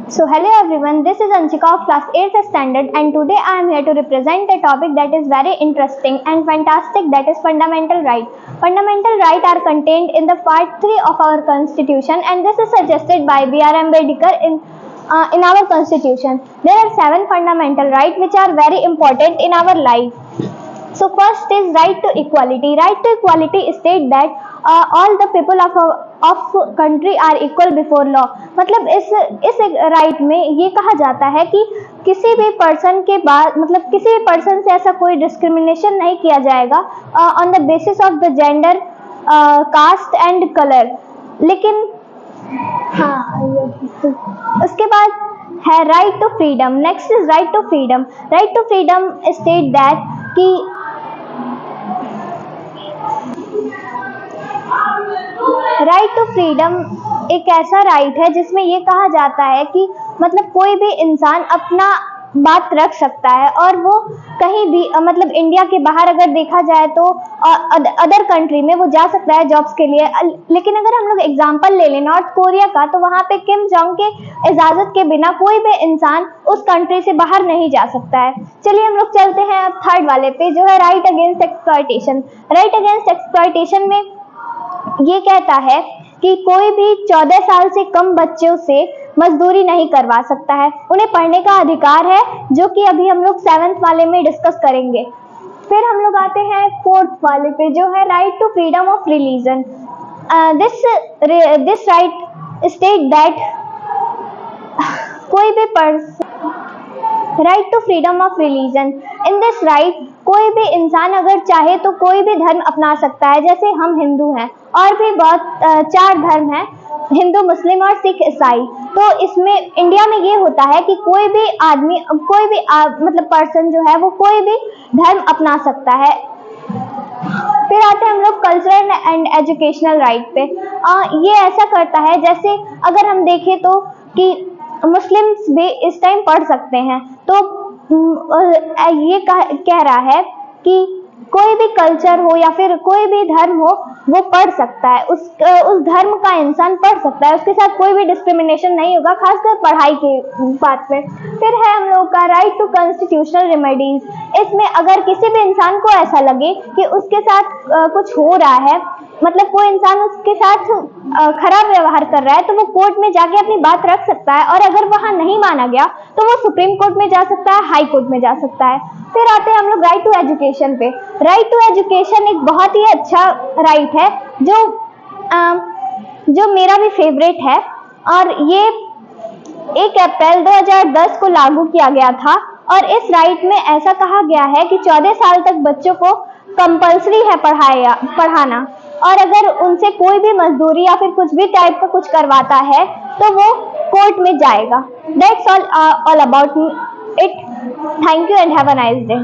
So hello everyone, this is Anshika of class 8th standard and today I am here to represent a topic that is very interesting and fantastic, that is fundamental right. Fundamental right are contained in the part 3 of our constitution and this is suggested by B.R. Ambedkar in our constitution. There are 7 fundamental rights which are very important in our life. So first is right to equality. Right to equality state that all the people of country are equal before law. मतलब इस right में ये कहा जाता है कि किसी भी पर्सन के बाद मतलब किसी भी पर्सन से ऐसा कोई डिस्क्रिमिनेशन नहीं किया जाएगा on the basis of the gender, caste and colour. लेकिन हाँ, उसके बाद है right to freedom. Next is right to freedom. Right to freedom state that कि राइट टू फ्रीडम एक ऐसा राइट है जिसमें ये कहा जाता है कि मतलब कोई भी इंसान अपना बात रख सकता है और वो कहीं भी मतलब इंडिया के बाहर अगर देखा जाए तो अदर कंट्री में वो जा सकता है जॉब्स के लिए. लेकिन अगर हम लोग एग्जांपल ले लें नॉर्थ कोरिया का, तो वहाँ पे किम जोंग के इजाजत के बिना कोई भी इंसान उस कंट्री से बाहर नहीं जा सकता है. चलिए हम लोग चलते हैं अब थर्ड वाले पे, जो है right against exploitation. Right against exploitation में ये कहता है कि कोई भी 14 साल से कम बच्चों से मजदूरी नहीं करवा सकता है. उन्हें पढ़ने का अधिकार है, जो कि अभी हम लोग 7th वाले में डिस्कस करेंगे. फिर हम लोग आते हैं 4th वाले पे, जो है right to freedom of religion. This right state that कोई भी right to freedom of religion. In this right कोई भी इंसान अगर चाहे तो कोई भी धर्म अपना सकता है. जैसे हम हिंदू हैं और भी बहुत 4 धर्म हैं, हिंदू, मुस्लिम और सिख, ईसाई. तो इसमें इंडिया में ये होता है कि कोई भी आदमी मतलब पर्सन जो है वो कोई भी धर्म अपना सकता है. फिर आते हैं हम लोग कल्चरल एंड एजुकेशनल राइट पे. ये ऐसा करता है जैसे अगर हम देखें तो कि मुस्लिम्स भी इस टाइम पढ़ सकते हैं. तो ये कह रहा है कि कोई भी कल्चर हो या फिर कोई भी धर्म हो वो पढ़ सकता है, उस धर्म का इंसान पढ़ सकता है, उसके साथ कोई भी डिस्क्रिमिनेशन नहीं होगा, खासकर पढ़ाई की बात पे. फिर है हम लोग का राइट टू कॉन्स्टिट्यूशनल रेमेडीज. इसमें अगर किसी भी इंसान को ऐसा लगे कि उसके साथ कुछ हो रहा है, मतलब कोई इंसान उसके साथ खराब व्यवहार कर रहा है, तो वो कोर्ट में जाके अपनी बात रख सकता है और अगर वहां नहीं माना गया तो वो सुप्रीम कोर्ट में जा सकता है, हाई कोर्ट में जा सकता है. फिर आते हैं हम लोग राइट टू एजुकेशन पे. राइट टू एजुकेशन एक बहुत ही अच्छा राइट है जो मेरा भी फेवरेट है और ये 1 अप्रैल 2010 को लागू किया गया था. और इस राइट में ऐसा कहा गया है कि 14 साल तक बच्चों को कंपल्सरी है पढ़ाना और अगर उनसे कोई भी मजदूरी या फिर कुछ भी टाइप का कुछ करवाता है तो वो कोर्ट में जाएगा. That's all about it. Thank you and have a nice day.